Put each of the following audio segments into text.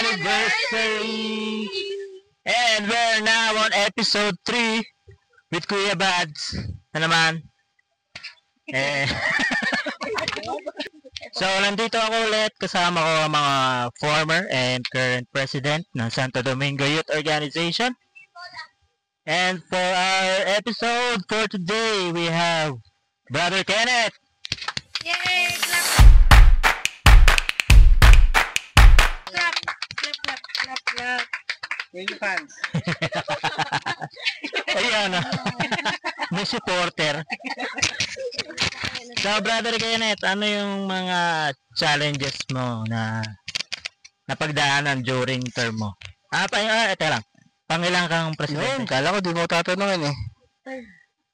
anniversary! And we're now on episode 3 with Kuya Bads na naman. So, nandito ako ulit kasama ko ang mga former and current president ng Santo Domingo Youth Organization. And for our episode for today, we have Brother Kenneth. Yay! Clap! Clap! Clap, clap, clap, clap. Thank you, fans. Ayan, may supporter. So, Brother Kenneth, ano yung mga challenges mo na napagdaanan during term mo? Ito lang. Pangilang kang presidente? Kala ko di mo tatanungin eh.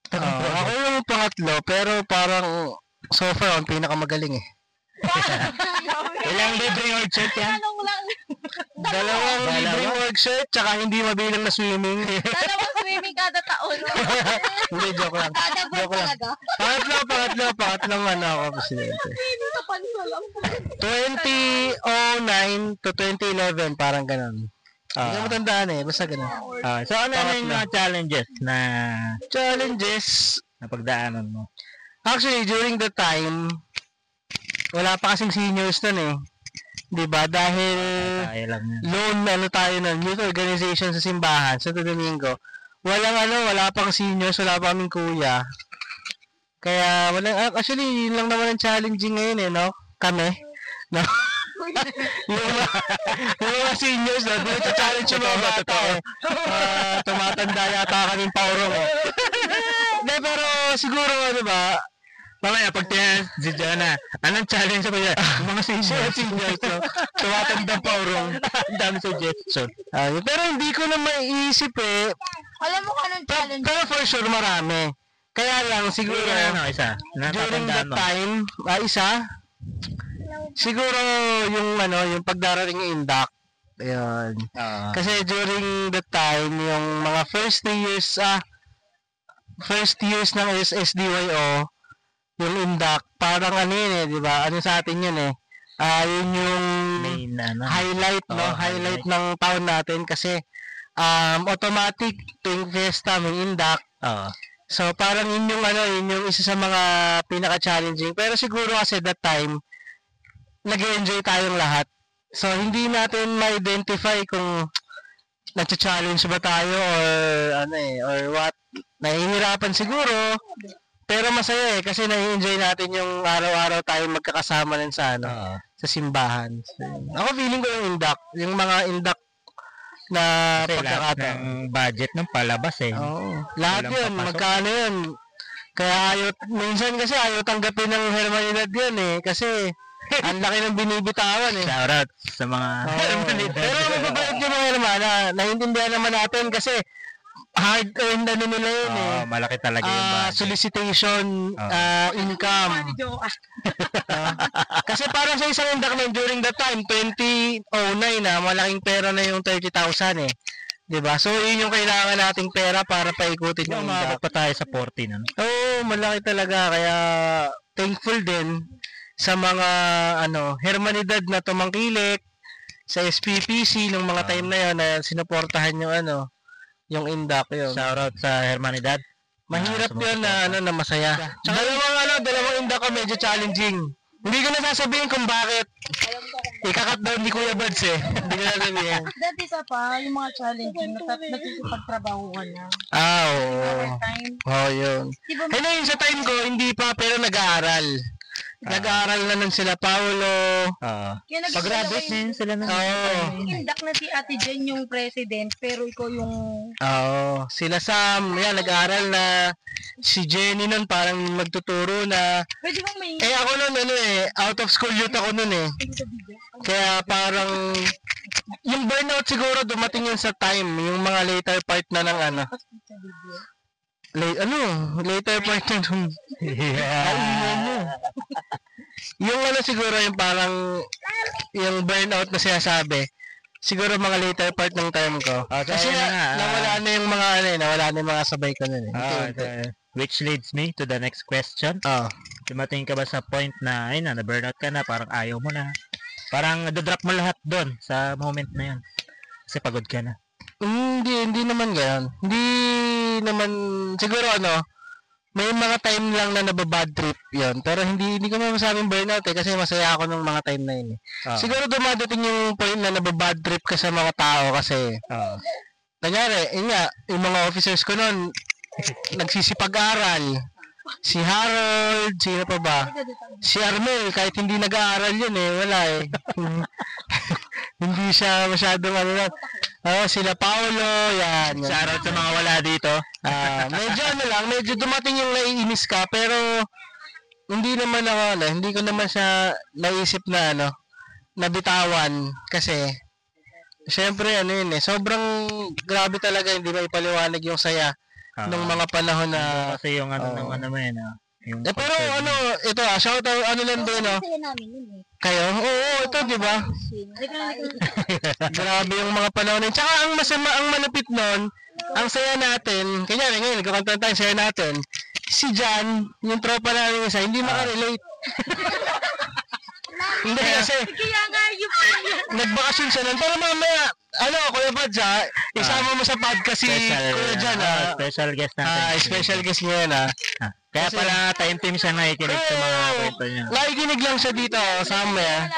Ako yung pangatlo, pero parang so far ang pinakamagaling eh. Ilang libreng org shirt yan? Dalawang libreng org shirt, tsaka hindi mabilang na swimming. Dalawang swimming kada taon. Hindi, joke lang. Kada buwan talaga. Pangatlong ako, presidente. Napansa lang. 2009 to 2011, parang ganun. Hindi ko matandaan eh, basta ganun. So, ano yung mga challenges na napagdaanan mo? Actually, during the time, wala pa kasing seniors nun eh. Diba? Dahil Tayo lang yan. loan tayo nun, youth organization sa simbahan, Santo Domingo. Wala pang seniors, wala pa kaming kuya. Kaya, actually, yun lang naman ang challenging ngayon eh, no? Kami. No? yung mga seniors, no? Dito challenge yung mga bata eh. Tumatanda yata kaming paurong eh. Hindi, pero siguro, ano ba, Mamaya, pag si Jonah, anong challenge ko yan? Mga seniors, no? tumatanda paurong. Ang dami suggestion. Pero hindi ko na maiisip eh. Alam mo kung anong challenge? Pero for sure, marami. Kaya lang, siguro, Isa? during that Natatandaan mo? time, isa, siguro yung pagdarating ng induct. Ayun. Kasi during that time, yung mga first years ng SSDYO, yung induct, parang ano yun eh, di ba? Ano sa atin yun eh. Yun yung Main, highlight, no? Highlight ng taon natin kasi automatic tuwing fiesta may induct. So parang yun yung isa sa mga pinaka-challenging. Pero siguro kasi that time, nag-enjoy tayong lahat. So hindi natin ma-identify kung nag-challenge ba tayo or what. Nahihirapan siguro. Pero masaya eh kasi nai-enjoy natin yung araw-araw tayo magkakasama rin sa sa simbahan. So, ako feeling ko yung induct, yung mga induct na pagkakataon. Ng budget ng palabas eh. Lahat yun, magkano yun. Kaya minsan kasi ayaw tanggapin ng Hermanidad yun eh. Kasi ang laki ng binibitawan eh. Shoutout sa mga Hermanidad. Pero magbabayad yung mga Hermana. Naiintindihan naman natin kasi hard-earned nila yun eh. Malaki talaga yung budget. Solicitation, income. Kasi parang sa isang induct during that time, 2009 malaking pera na yung 30,000 eh. Diba? So, yun yung kailangan nating pera para paikutin yung Umabot induct. pa tayo sa 40 nun. Malaki talaga. Kaya, thankful din sa mga, Hermanidad na tumangkilik, sa SPPC, nung mga time na yun, na sinuportahan yung induct yun. Shoutout sa Hermanidad. Mahirap yun na masaya. Dalawang induct ko medyo challenging. Hindi ko na sasabihin kung bakit. Ikakat down ni Kuya Bads eh. Hindi ko na sasabihin. Dati isa pa, yung mga challenging, nagsisipagtrabahuan na. Oo. Yun. Diba, Yung sa time ko, hindi pa, pero nag-aaral. Nag-aaral na nun sila, Paolo. Pag-graduate na yun sila na. Indak na si Ate Jen yung president, pero ikaw yung... Sila Sam, nag-aaral na. Si Jenny nun parang magtuturo na. Pwede bang may... Ako nun, out of school youth ako nun eh. Kaya parang, yung burnout siguro dumating yun sa time, yung mga later part na ng later part na nung... Yung siguro yung parang, yung burnout na sinasabi, siguro mga later part ng time ko. Kasi nawala na yung mga sabay ko nun eh. Which leads me to the next question. Dumating ka ba sa point na, na burnout ka na, parang ayaw mo na? Parang drop mo lahat doon sa moment na yun. Kasi pagod ka na. Hindi naman ganyan. Hindi naman, siguro may mga time lang na nababad trip yon, pero hindi ko masasabing burnout kasi masaya ako nung mga time na yun eh. Siguro dumadating yung point na nababad trip ka sa mga tao kasi nangyari, yun nga, yung mga officers ko noon nagsisipag-aral. Si Harold, sino pa ba? Si Armel, kahit hindi nag-aaral yun wala hindi siya masyadong sila Paolo, yan. Shoutout sa mga wala dito. Medyo dumating yung naiinis ka, pero hindi naman hindi ko naman siya naisip na nabitawan kasi syempre sobrang grabe talaga, hindi ba ipaliwanag yung saya nung mga panahon na kasi yung yung pero ito shoutout lang din kayo. Oo, ito di ba? Grabe yung mga panahon nun. Tsaka ang malupit nun, ang saya natin, kanyari ngayon, nagkakanta tayo, saya natin, si Jan, yung tropa namin isa, hindi makarelate. Hindi kasi, nagbakasyon siya nun, pero mamaya, Kuya Bads isama mo sa podcast si Kuya Jan special guest natin. Special guest niya yan Kaya pala time siya nakikinig sa mga kwento niya. Nakikinig lang siya dito, somewhere.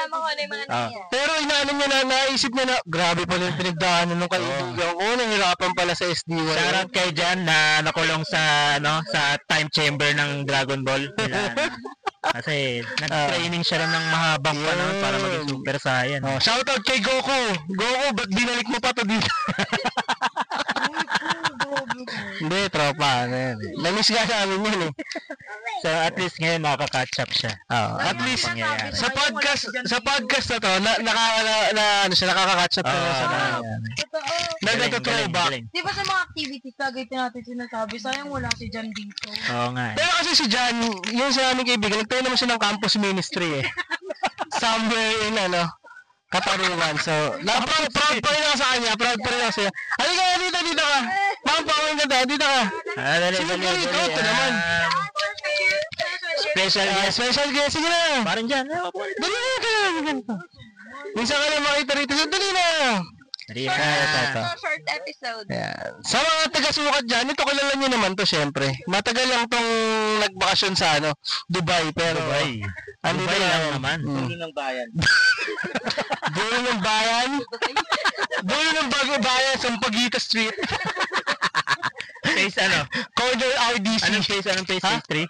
Pero inaano niya naisip niya na, grabe pala yung pinagdaanan ng kaibigan ko, nahirapan pala sa SDY. Shoutout kay Jan na nakulong sa time chamber ng Dragon Ball. Kasi nag-training siya lang ng mahabang panahon para maging Super Saiyan. Shoutout kay Goku. Goku, ba't binalik mo pa to dito? Hindi, tropa. Namiss ka namin yun So at least ngayon nakaka-catch up siya. At least sa podcast na to, nakaka-catch up na sa nagtothrowback. Di ba sa mga activities lagi natin sinasabi, sayang wala si Jan dito. Oo nga. Pero kasi si Jan, yung sa aming kaibigan, nagtayo naman siya ng campus ministry somewhere in Katarungan. So, proud pa rin ako sa kanya. Proud pa rin ako sa kanya. Halika ka, dito ka. Mapawin ka dito ka. Sino ka rito? Ito naman. Special guest. Sige na. Parang dyan. Dali na. Minsan ka na makita rito. Dali na. Short episode. Sa mga taga-sukat dyan, ito kilala nyo naman to syempre. Matagal lang tong nagbakasyon sa Dubai. Pero Dubai lang naman. Dulo ng bayan. Dulo ng bayan? Dulo ng Bago Bayan, Sampaguita Street. Phase Corner RDC. Anong phase 3?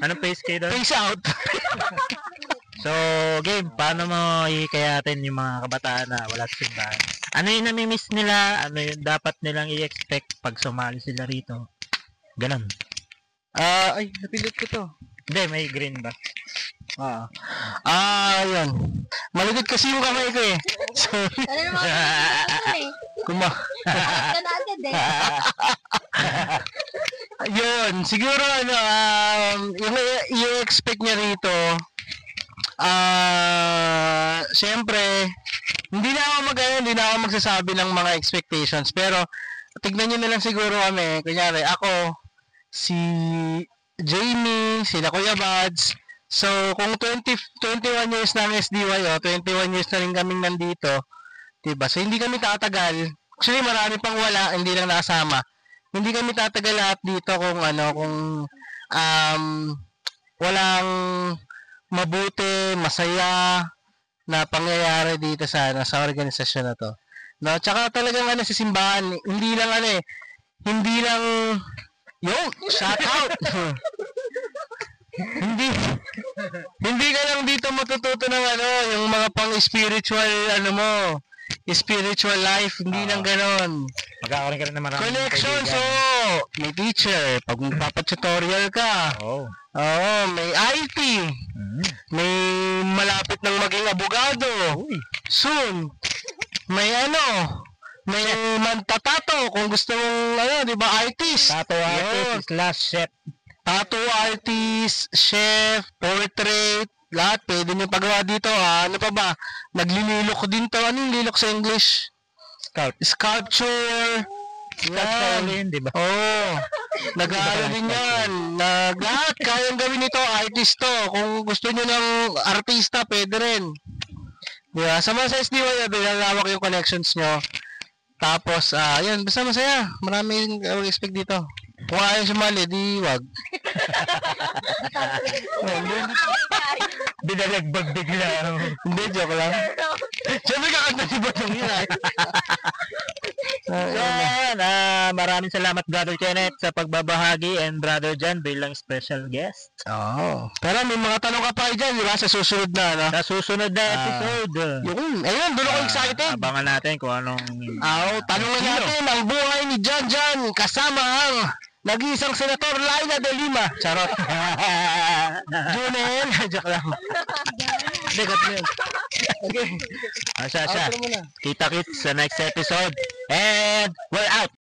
Anong phase kayo doon? Phase out. So, game, paano mo hikayatin yung mga kabataan na wala sa simbahan? Ano yung nami-miss nila? Ano yung dapat nilang i-expect pag sumali sila rito? Ganon. Ay, napindot ko to. Hindi, may green ba? Yun. Malikot kasi yung kamay ko Sorry. Ano naman Yun, siguro yung i-expect niya rito, syempre, hindi na ako magsasabi ng mga expectations, pero tignan niyo na lang siguro kami, kunyari ako, si Jamie, sila Kuya Bads. So, kung 21 years na ang SDY, 21 years na rin kaming nandito, diba? So, hindi kami tatagal. Actually, marami pang wala, hindi lang nakasama. Hindi kami tatagal lahat dito kung walang mabuti, masaya na pangyayari dito sa organisasyon na to. No, tsaka talagang sa simbahan, hindi lang shout out. hindi ka lang dito matututo ng yung mga pang spiritual spiritual life, hindi lang ganon. Magkakaroon ka rin na maraming connection, so may teacher, pag magpapatutorial ka. May IT. May malapit ng maging abogado. Soon. May may tatato kung gusto mong di ba, artist. Tattoo artist / chef. Tattoo artist, chef, portrait, lahat pwede nyo pagawa dito. Ano pa ba? Naglililok din to. Ano yung lilok sa English? Sculpture. Yan, di ba? Nag-aaral din yan. Lahat kayang gawin nito, artist to. Kung gusto nyo ng artista, pwede rin. Diba? Sa mga sa SDY, lalawak yung connections nyo. Tapos, yun, basta masaya. Maraming expect dito. Kung ayaw sumali, di wag. Binalagbag bigla. Hindi, joke lang. Siyempre kakanta si Batong yun ay. So, ayan, maraming salamat Brother Kenneth sa pagbabahagi and Brother John bilang special guest. Oo. Pero may mga tanong ka pa dyan, di ba? Sa susunod na, no? Sa susunod na episode. Yun, ayun, doon ako excited. Abangan natin kung anong... Tanungin natin ang buhay ni John John kasama ang nag-iisang senator Laila de Lima. Charot. Junel. Joke lang. Hindi, cut mo yun. Okay. Siya. Outro mo na. Kita-kits sa next episode. And we're out.